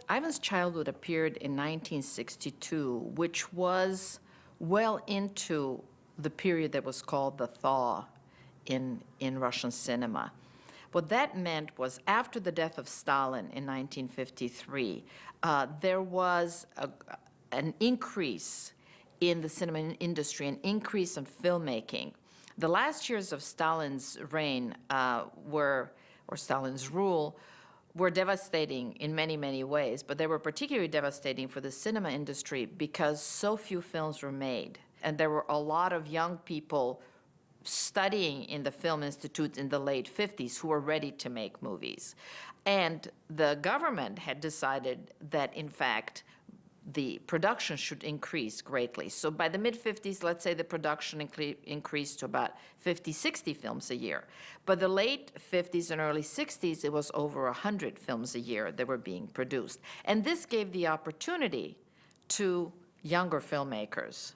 Ivan's Childhood appeared in 1962, which was well into the period that was called the thaw in Russian cinema. What that meant was after the death of Stalin in 1953, there was an increase in the cinema industry, an increase in filmmaking. The last years of Stalin's reign or Stalin's rule, were devastating in many, many ways, but they were particularly devastating for the cinema industry because so few films were made. And there were a lot of young people studying in the film institutes in the late 50s who were ready to make movies. And the government had decided that, in fact, the production should increase greatly. So by the mid-50s, let's say the production increased to about 50, 60 films a year. But the late 50s and early 60s, it was over 100 films a year that were being produced. And this gave the opportunity to younger filmmakers,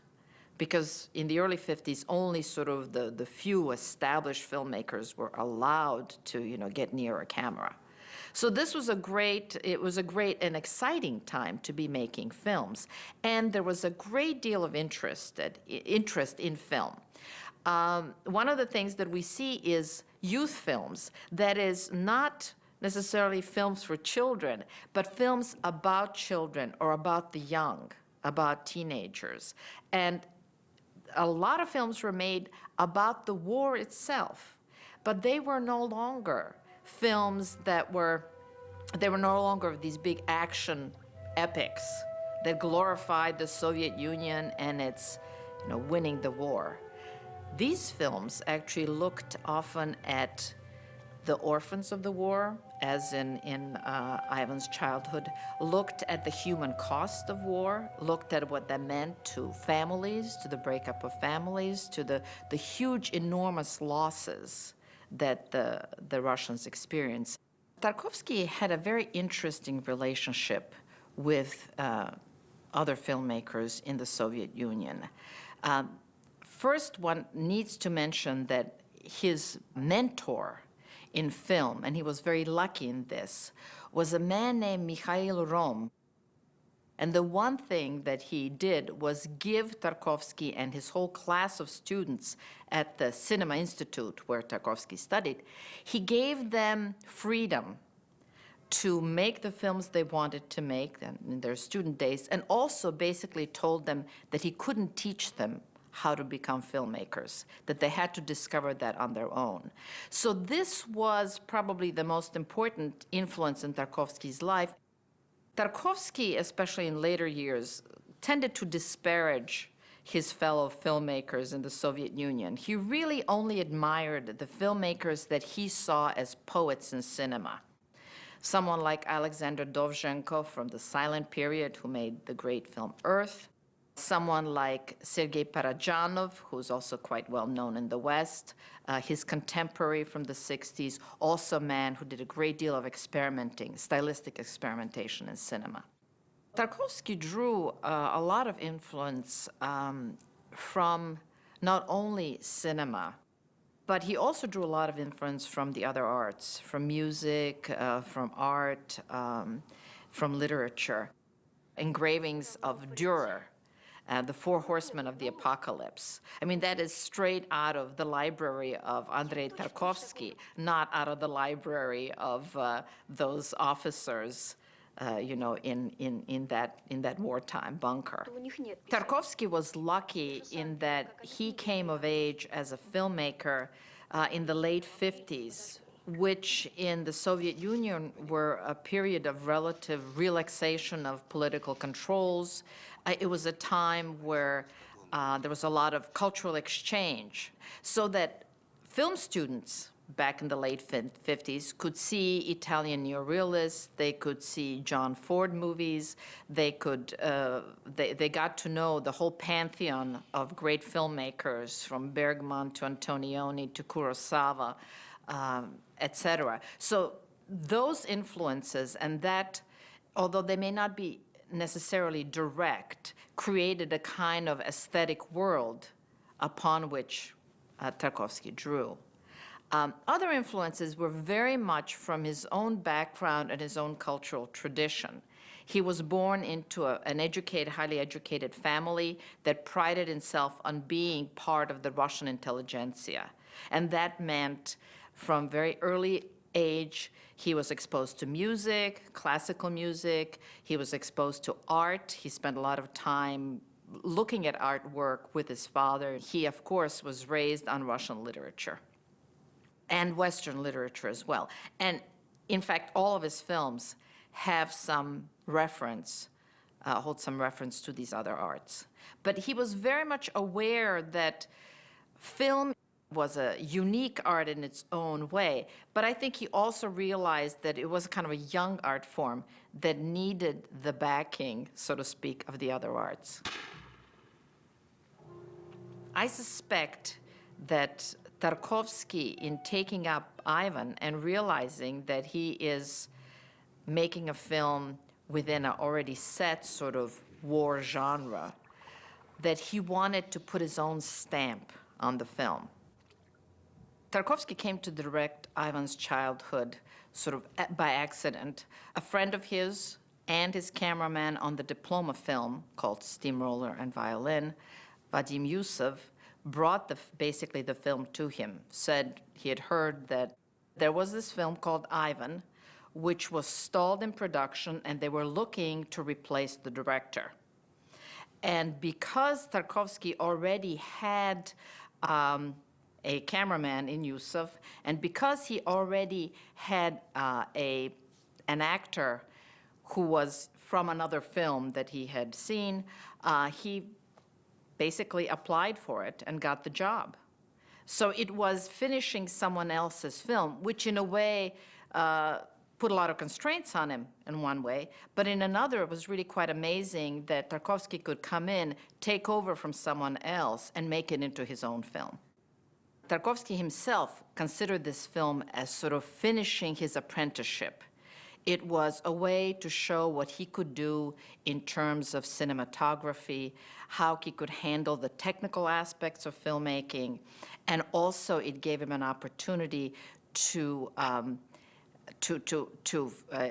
because in the early 50s, only sort of the few established filmmakers were allowed to, get near a camera. So this was a great and exciting time to be making films. And there was a great deal of interest in film. One of the things that we see is youth films, that is not necessarily films for children, but films about children or about the young, about teenagers. And a lot of films were made about the war itself, but they were no longer films they were no longer these big action epics that glorified the Soviet Union and its, winning the war. These films actually looked often at the orphans of the war, as in Ivan's Childhood, looked at the human cost of war, looked at what that meant to families, to the breakup of families, to the huge, enormous losses that the Russians experienced. Tarkovsky had a very interesting relationship with other filmmakers in the Soviet Union. First, one needs to mention that his mentor in film, and he was very lucky in this, was a man named Mikhail Rom. And the one thing that he did was give Tarkovsky and his whole class of students at the Cinema Institute, where Tarkovsky studied, he gave them freedom to make the films they wanted to make in their student days, and also basically told them that he couldn't teach them how to become filmmakers, that they had to discover that on their own. So this was probably the most important influence in Tarkovsky's life. Tarkovsky, especially in later years, tended to disparage his fellow filmmakers in the Soviet Union. He really only admired the filmmakers that he saw as poets in cinema. Someone like Alexander Dovzhenko from the silent period, who made the great film Earth. Someone like Sergei Parajanov, who's also quite well known in the West, his contemporary from the 60s, also a man who did a great deal of experimenting, stylistic experimentation in cinema. Tarkovsky drew a lot of influence from not only cinema, but he also drew a lot of influence from the other arts, from music, from art, from literature. Engravings of Dürer, the Four Horsemen of the Apocalypse. I mean, that is straight out of the library of Andrei Tarkovsky, not out of the library of those officers, in that wartime bunker. Tarkovsky was lucky in that he came of age as a filmmaker in the late 50s, which in the Soviet Union were a period of relative relaxation of political controls. It was a time where there was a lot of cultural exchange, so that film students back in the late 50s could see Italian neorealists, they could see John Ford movies, they got to know the whole pantheon of great filmmakers, from Bergman to Antonioni to Kurosawa, etc. So those influences, and that, although they may not be necessarily direct, created a kind of aesthetic world upon which Tarkovsky drew. Other influences were very much from his own background and his own cultural tradition. He was born into an educated, highly educated family that prided itself on being part of the Russian intelligentsia. And that meant from very early age, he was exposed to music, classical music. He was exposed to art. He spent a lot of time looking at artwork with his father. He, of course, was raised on Russian literature and Western literature as well. And in fact, all of his films have some reference, hold some reference to these other arts. But he was very much aware that film was a unique art in its own way, but I think he also realized that it was kind of a young art form that needed the backing, so to speak, of the other arts. I suspect that Tarkovsky, in taking up Ivan and realizing that he is making a film within an already set sort of war genre, that he wanted to put his own stamp on the film. Tarkovsky came to direct Ivan's Childhood sort of by accident. A friend of his and his cameraman on the diploma film called Steamroller and Violin, Vadim Yusov, brought basically the film to him, said he had heard that there was this film called Ivan, which was stalled in production, and they were looking to replace the director. And because Tarkovsky already had a cameraman in Yusuf, and because he already had an actor who was from another film that he had seen, he basically applied for it and got the job. So it was finishing someone else's film, which in a way put a lot of constraints on him in one way, but in another it was really quite amazing that Tarkovsky could come in, take over from someone else, and make it into his own film. Tarkovsky himself considered this film as sort of finishing his apprenticeship. It was a way to show what he could do in terms of cinematography, how he could handle the technical aspects of filmmaking, and also it gave him an opportunity to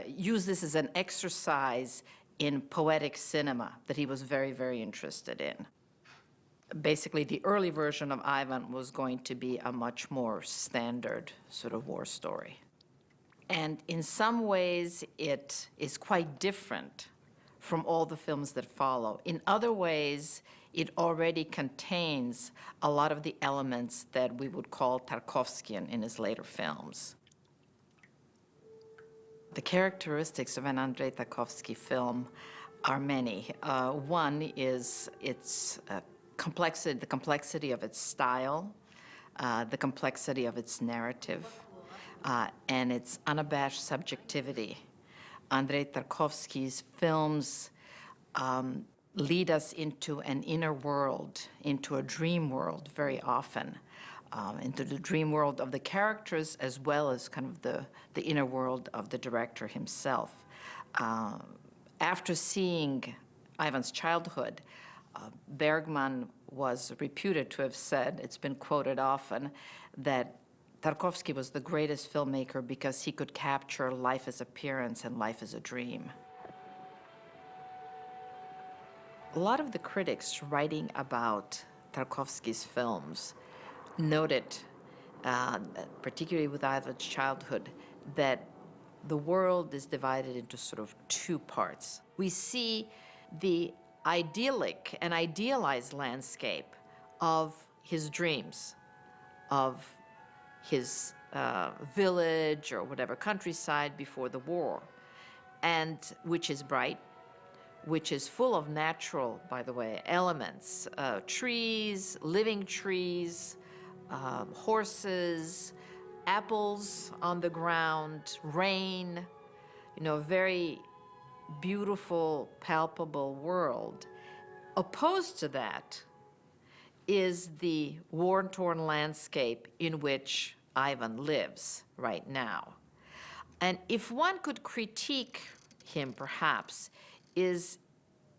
use this as an exercise in poetic cinema that he was very, very interested in. Basically, the early version of Ivan was going to be a much more standard sort of war story. And in some ways, it is quite different from all the films that follow. In other ways, it already contains a lot of the elements that we would call Tarkovskian in his later films. The characteristics of an Andrei Tarkovsky film are many. One is its complexity, the complexity of its style, the complexity of its narrative, and its unabashed subjectivity. Andrei Tarkovsky's films lead us into an inner world, into a dream world very often, into the dream world of the characters as well as kind of the inner world of the director himself. After seeing Ivan's Childhood, Bergman was reputed to have said, it's been quoted often, that Tarkovsky was the greatest filmmaker because he could capture life as appearance and life as a dream. A lot of the critics writing about Tarkovsky's films noted, particularly with Ivan's Childhood, that the world is divided into sort of two parts. We see the idyllic and idealized landscape of his dreams, of his village or whatever countryside before the war, and which is bright, which is full of natural, by the way, elements, trees, living trees, horses, apples on the ground, rain, very beautiful, palpable world. Opposed to that is the war-torn landscape in which Ivan lives right now. And if one could critique him, perhaps, is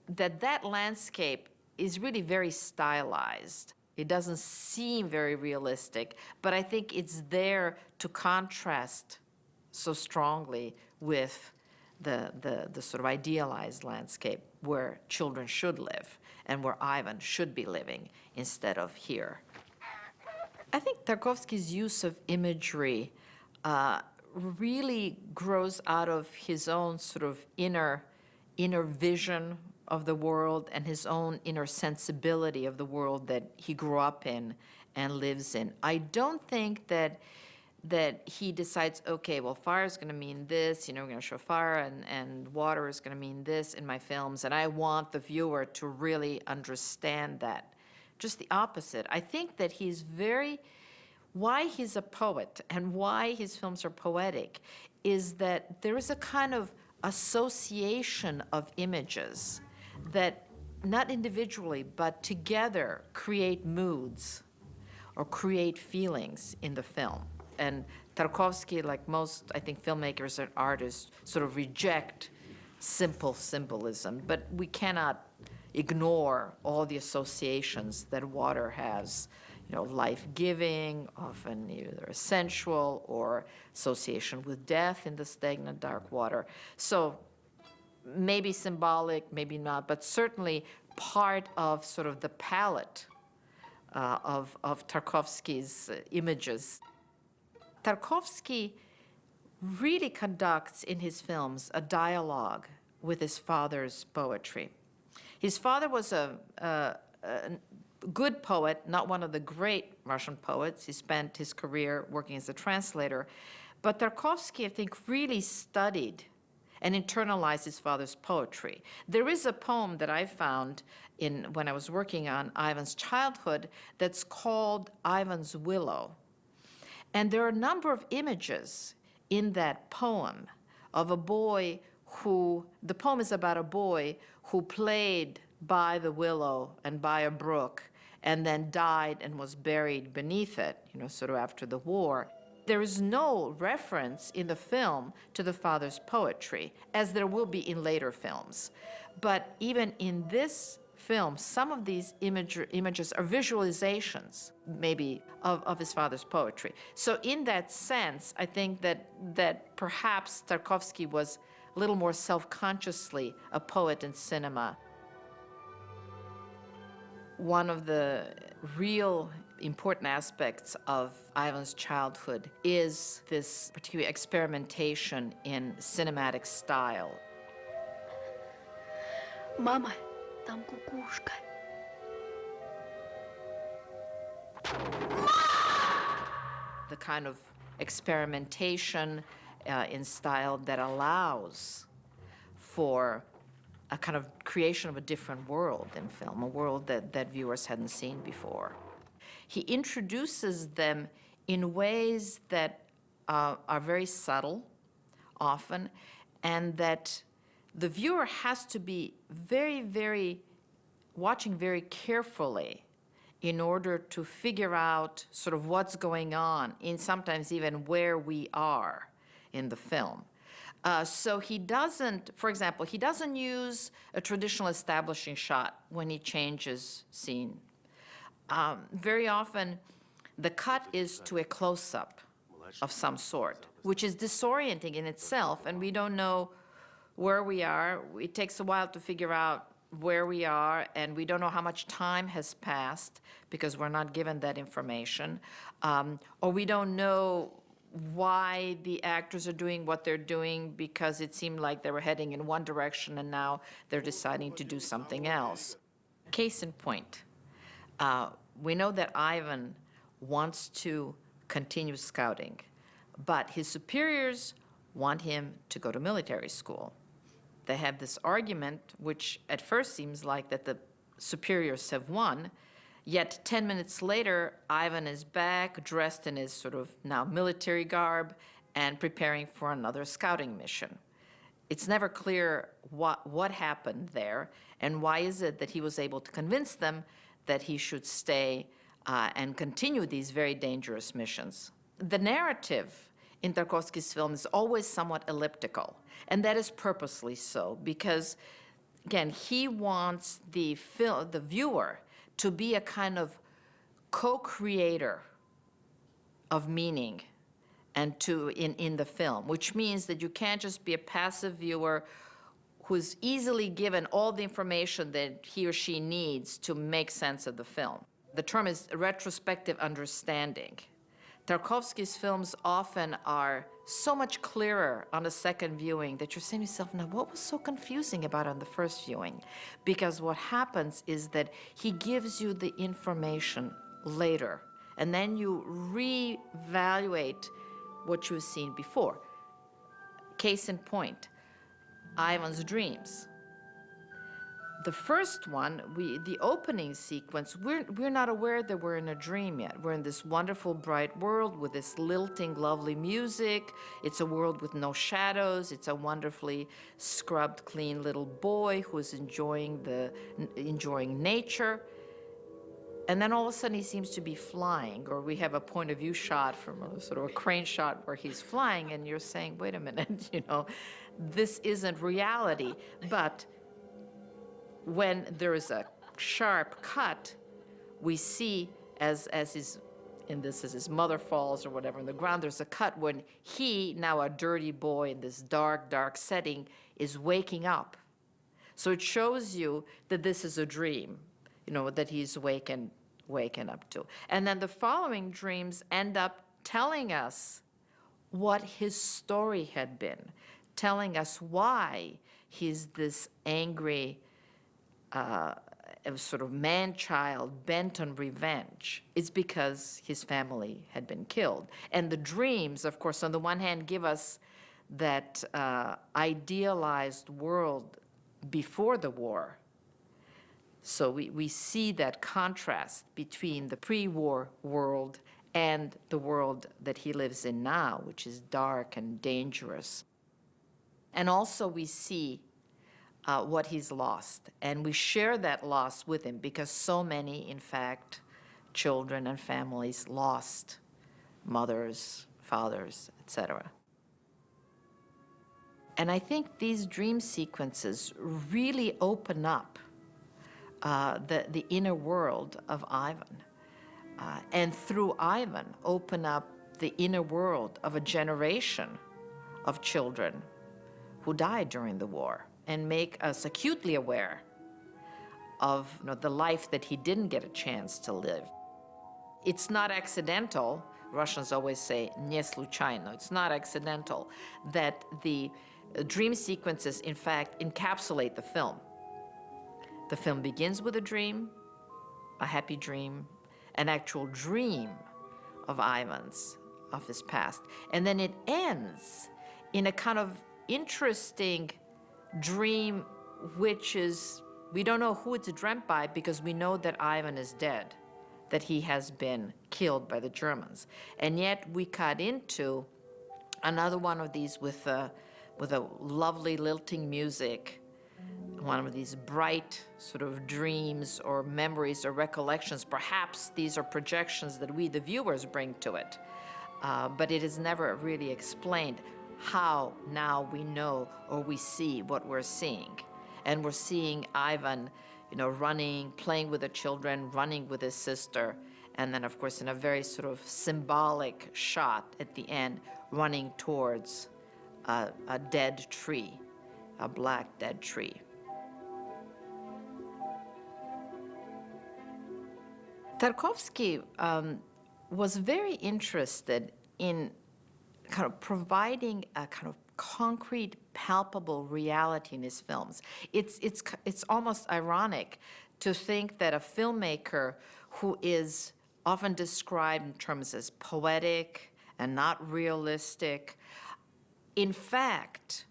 that landscape is really very stylized. It doesn't seem very realistic, but I think it's there to contrast so strongly with the sort of idealized landscape where children should live and where Ivan should be living instead of here. I think Tarkovsky's use of imagery really grows out of his own sort of inner vision of the world and his own inner sensibility of the world that he grew up in and lives in. I don't think that he decides, okay, well, fire is going to mean this, we're going to show fire, and water is going to mean this in my films, and I want the viewer to really understand that. Just the opposite. I think that why he's a poet and why his films are poetic is that there is a kind of association of images that not individually but together create moods or create feelings in the film. And Tarkovsky, like most, I think, filmmakers and artists, sort of reject simple symbolism, but we cannot ignore all the associations that water has, life-giving, often either sensual or association with death in the stagnant dark water. So maybe symbolic, maybe not, but certainly part of sort of the palette of Tarkovsky's images. Tarkovsky really conducts in his films a dialogue with his father's poetry. His father was a good poet, not one of the great Russian poets. He spent his career working as a translator. But Tarkovsky, I think, really studied and internalized his father's poetry. There is a poem that I found when I was working on Ivan's childhood that's called Ivan's Willow. And there are a number of images in that poem of a boy the poem is about a boy who played by the willow and by a brook and then died and was buried beneath it, sort of after the war. There is no reference in the film to the father's poetry, as there will be in later films. But even in this film, some of these images are visualizations, maybe, of his father's poetry. So in that sense, I think that perhaps Tarkovsky was a little more self-consciously a poet in cinema. One of the real important aspects of Ivan's childhood is this particular experimentation in cinematic style. Mama, там кукушка. The kind of experimentation in style that allows for a kind of creation of a different world in film, a world that viewers hadn't seen before. He introduces them in ways that are very subtle, often, and that the viewer has to be watching very carefully in order to figure out sort of what's going on, and sometimes even where we are in the film. So he doesn't, for example, he doesn't use a traditional establishing shot when he changes scene. Very often, the cut is to a close-up of some sort, which is disorienting in itself, and we don't know where we are. It takes a while to figure out where we are, and we don't know how much time has passed because we're not given that information, or we don't know why the actors are doing what they're doing because it seemed like they were heading in one direction and now they're deciding to do something else. Case in point, we know that Ivan wants to continue scouting, but his superiors want him to go to military school. They have this argument, which at first seems like that the superiors have won, yet 10 minutes later, Ivan is back, dressed in his sort of now military garb, and preparing for another scouting mission. It's never clear what happened there, and why is it that he was able to convince them that he should stay and continue these very dangerous missions. The narrative in Tarkovsky's film is always somewhat elliptical, and that is purposely so, because, again, he wants the viewer to be a kind of co-creator of meaning and in the film, which means that you can't just be a passive viewer who's easily given all the information that he or she needs to make sense of the film. The term is retrospective understanding. Tarkovsky's films often are so much clearer on a second viewing that you're saying to yourself, now what was so confusing about it on the first viewing? Because what happens is that he gives you the information later, and then you reevaluate what you've seen before. Case in point, Ivan's dreams. The first one, the opening sequence, we're not aware that we're in a dream yet. We're in this wonderful, bright world with this lilting, lovely music. It's a world with no shadows. It's a wonderfully scrubbed, clean little boy who's enjoying nature. And then all of a sudden he seems to be flying, or we have a point of view shot from a sort of a crane shot where he's flying, and you're saying, wait a minute, this isn't reality. But when there is a sharp cut, we see as his mother falls or whatever in the ground, there's a cut when he, now a dirty boy in this dark, dark setting, is waking up. So it shows you that this is a dream, that he's waken up to. And then the following dreams end up telling us what his story had been, telling us why he's this angry, sort of man-child bent on revenge. It's because his family had been killed. And the dreams, of course, on the one hand, give us that idealized world before the war. So we see that contrast between the pre-war world and the world that he lives in now, which is dark and dangerous. And also we see what he's lost. And we share that loss with him because so many, in fact, children and families lost mothers, fathers, etc. And I think these dream sequences really open up the inner world of Ivan. And through Ivan, open up the inner world of a generation of children who died during the war, and make us acutely aware of the life that he didn't get a chance to live. It's not accidental, Russians always say, не случайно, it's not accidental, that the dream sequences, in fact, encapsulate the film. The film begins with a dream, a happy dream, an actual dream of Ivan's, of his past. And then it ends in a kind of interesting dream, which is, we don't know who it's dreamt by because we know that Ivan is dead, that he has been killed by the Germans. And yet we cut into another one of these with a lovely lilting music, one of these bright sort of dreams or memories or recollections. Perhaps these are projections that we, the viewers, bring to it. But it is never really explained how now we know or we see what we're seeing. And we're seeing Ivan, running, playing with the children, running with his sister, and then, of course, in a very sort of symbolic shot at the end, running towards a dead tree, a black dead tree. Tarkovsky was very interested in kind of providing a kind of concrete, palpable reality in his films. It's almost ironic to think that a filmmaker who is often described in terms as poetic and not realistic, in fact,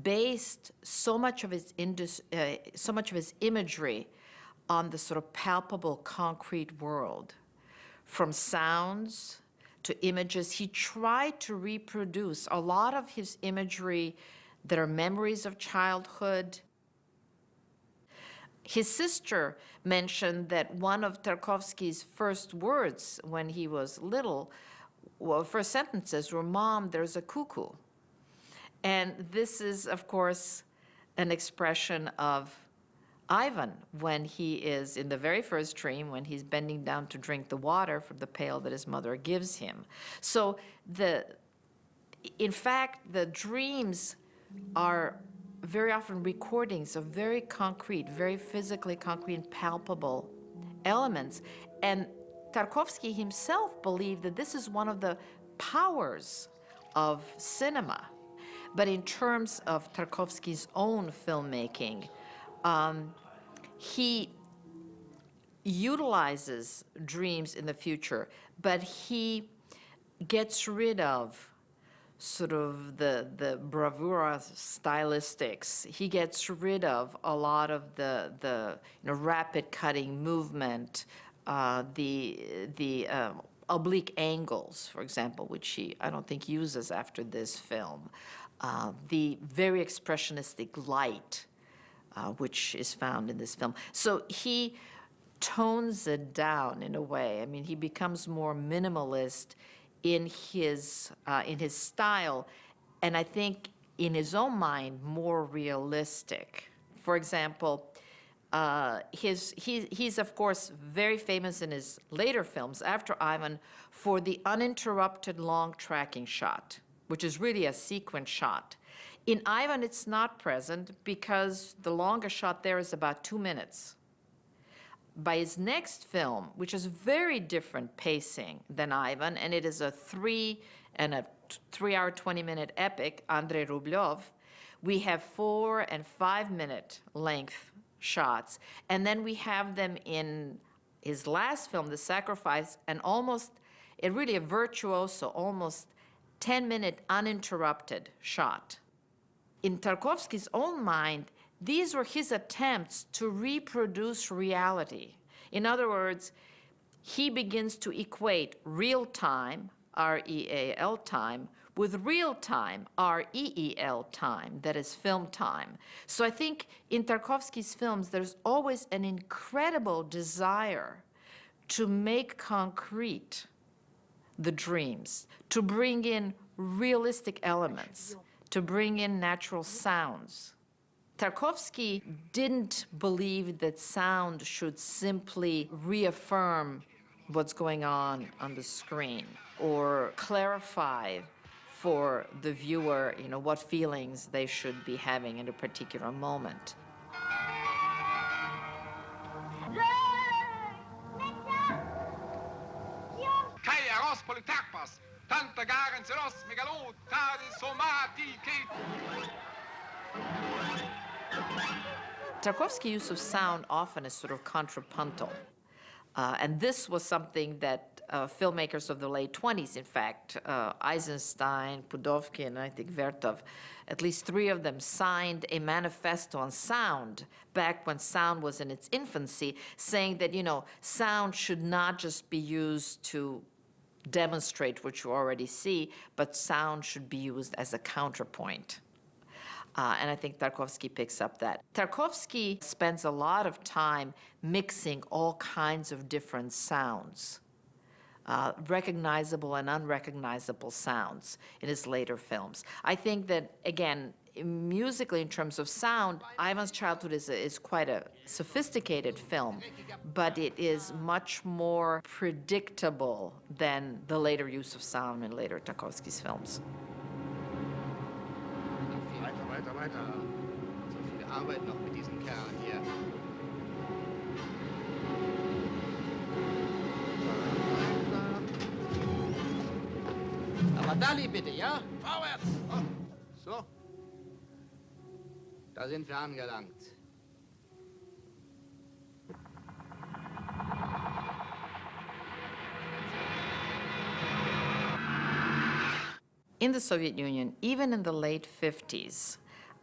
based so much of his imagery on the sort of palpable, concrete world, from sounds to images. He tried to reproduce a lot of his imagery that are memories of childhood. His sister mentioned that one of Tarkovsky's first words when he was little, first sentences were, "Mom, there's a cuckoo." And this is, of course, an expression of Ivan when he is in the very first dream, when he's bending down to drink the water from the pail that his mother gives him. So the in fact, the dreams are very often recordings of very concrete, very physically concrete and palpable elements. And Tarkovsky himself believed that this is one of the powers of cinema. But in terms of Tarkovsky's own filmmaking, he utilizes dreams in the future, but he gets rid of sort of the bravura stylistics. He gets rid of a lot of the rapid cutting movement, the oblique angles, for example, which he, I don't think, uses after this film. The very expressionistic light, which is found in this film. So he tones it down in a way. I mean, he becomes more minimalist in his style, and I think in his own mind more realistic. For example, he's of course very famous in his later films after Ivan for the uninterrupted long tracking shot, which is really a sequence shot. In Ivan, it's not present because the longest shot there is about 2 minutes. By his next film, which is very different pacing than Ivan, and it is a 3 hour, 20-minute epic, Andrei Rublev, we have 4 and 5 minute length shots. And then we have them in his last film, The Sacrifice, and really a virtuoso, almost 10-minute uninterrupted shot. In Tarkovsky's own mind, these were his attempts to reproduce reality. In other words, he begins to equate real time, R-E-A-L time, with real time, R-E-E-L time, that is film time. So I think in Tarkovsky's films, there's always an incredible desire to make concrete the dreams, to bring in realistic elements, to bring in natural sounds. Tarkovsky didn't believe that sound should simply reaffirm what's going on the screen or clarify for the viewer, what feelings they should be having in a particular moment. Tarkovsky's use of sound often is sort of contrapuntal. And this was something that filmmakers of the late 20s, in fact, Eisenstein, Pudovkin, and I think Vertov, at least 3 of them signed a manifesto on sound back when sound was in its infancy, saying that, sound should not just be used to demonstrate what you already see, but sound should be used as a counterpoint. And I think Tarkovsky picks up that. Tarkovsky spends a lot of time mixing all kinds of different sounds, recognizable and unrecognizable sounds in his later films. I think that, again, musically in terms of sound, Ivan's Childhood is quite a sophisticated film, but it is much more predictable than the later use of sound in later Tarkovsky's films. Weiter, weiter. So viel Arbeit noch mit diesen Kerlen hier. Aber Dalli bitte, ja? Vorwärts! Oh, so. Da sind wir angelangt. In the Soviet Union, even in the late 50s,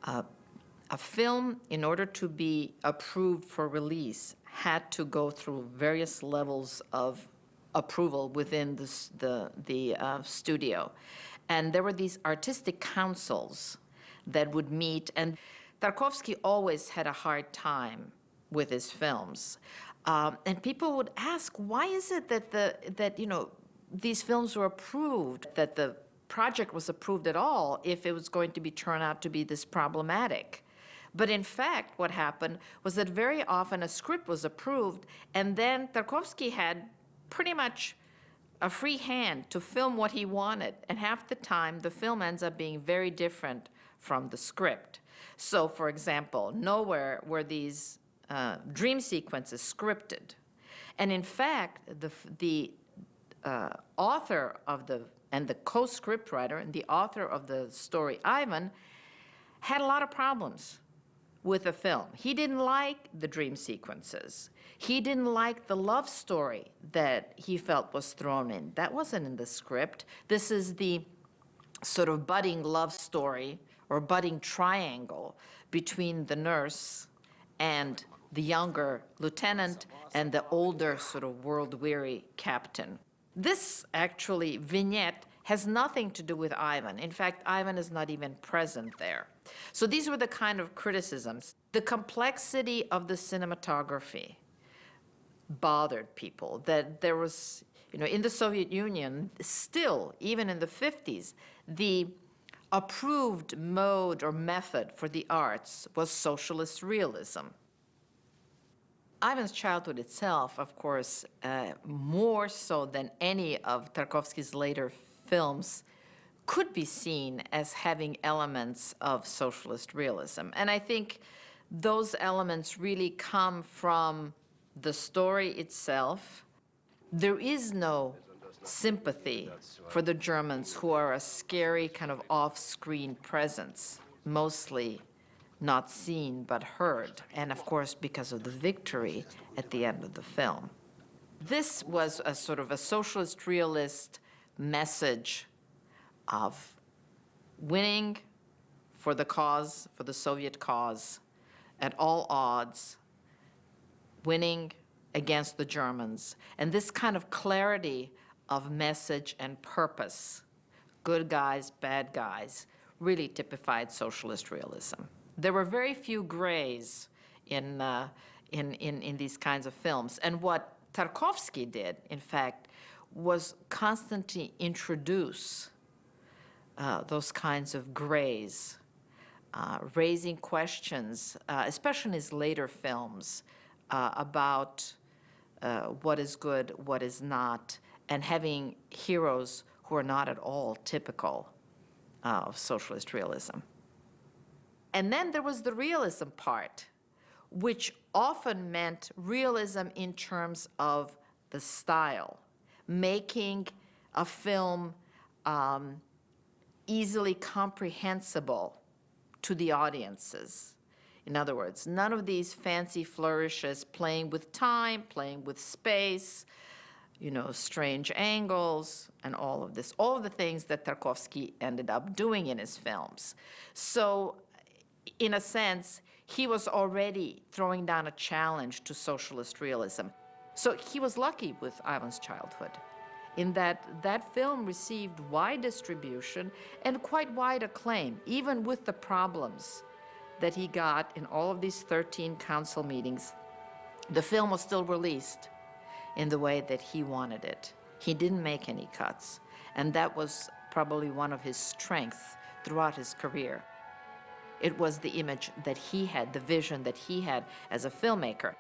a film, in order to be approved for release, had to go through various levels of approval within the studio. And there were these artistic councils that would meet, and Tarkovsky always had a hard time with his films. And people would ask, why is it that these films were approved, that the project was approved at all if it was going to turn out to be this problematic? But in fact, what happened was that very often a script was approved, and then Tarkovsky had pretty much a free hand to film what he wanted, and half the time the film ends up being very different from the script. So, for example, nowhere were these dream sequences scripted. And in fact, the author of and the co-script writer and the author of the story, Ivan, had a lot of problems with the film. He didn't like the dream sequences. He didn't like the love story that he felt was thrown in. That wasn't in the script. This is the sort of budding love story or budding triangle between the nurse and the younger lieutenant and the older sort of world-weary captain. This actually vignette has nothing to do with Ivan. In fact, Ivan is not even present there. So these were the kind of criticisms. The complexity of the cinematography bothered people, that there was, in the Soviet Union, still, even in the 50s, the approved mode or method for the arts was socialist realism. Ivan's childhood itself, of course, more so than any of Tarkovsky's later films, could be seen as having elements of socialist realism. And I think those elements really come from the story itself. There is no sympathy for the Germans, who are a scary kind of off-screen presence, mostly not seen but heard, and of course because of the victory at the end of the film. This was a sort of a socialist realist message of winning for the cause, for the Soviet cause, at all odds, winning against the Germans. And this kind of clarity of message and purpose, good guys, bad guys, really typified socialist realism. There were very few grays in these kinds of films. And what Tarkovsky did, in fact, was constantly introduce those kinds of grays, raising questions, especially in his later films, about what is good, what is not, and having heroes who are not at all typical of socialist realism. And then there was the realism part, which often meant realism in terms of the style, making a film easily comprehensible to the audiences. In other words, none of these fancy flourishes, playing with time, playing with space, strange angles, and all of this, all of the things that Tarkovsky ended up doing in his films. So, in a sense, he was already throwing down a challenge to socialist realism. So he was lucky with Ivan's Childhood, in that that film received wide distribution and quite wide acclaim, even with the problems that he got in all of these 13 council meetings. The film was still released in the way that he wanted it. He didn't make any cuts, and that was probably one of his strengths throughout his career. It was the image that he had, the vision that he had as a filmmaker.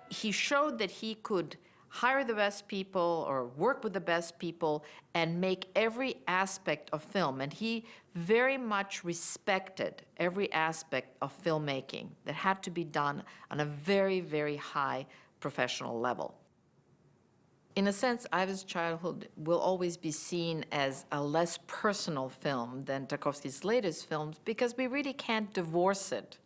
He showed that he could hire the best people or work with the best people and make every aspect of film. And he very much respected every aspect of filmmaking that had to be done on a very, very high professional level. In a sense, Ivan's Childhood will always be seen as a less personal film than Tarkovsky's latest films, because we really can't divorce it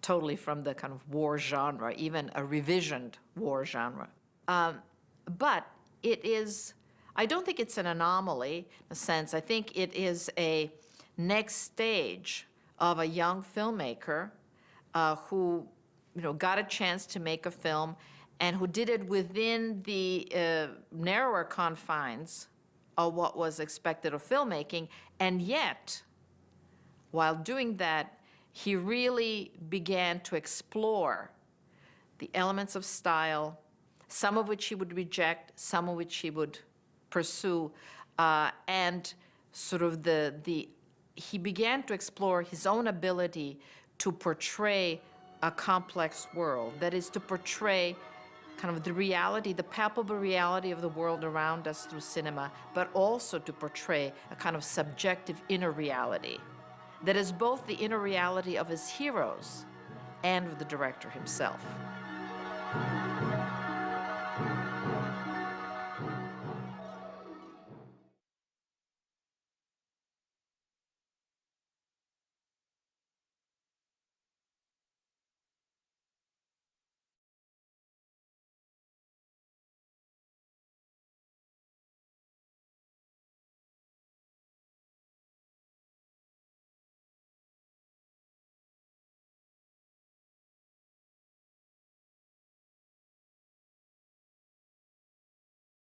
totally from the kind of war genre, even a revisioned war genre. But it is, I don't think it's an anomaly in a sense. I think it is a next stage of a young filmmaker who got a chance to make a film and who did it within the narrower confines of what was expected of filmmaking. And yet, while doing that, he really began to explore the elements of style, some of which he would reject, some of which he would pursue, and sort of he began to explore his own ability to portray a complex world, that is, to portray kind of the reality, the palpable reality of the world around us through cinema, but also to portray a kind of subjective inner reality that is both the inner reality of his heroes and of the director himself.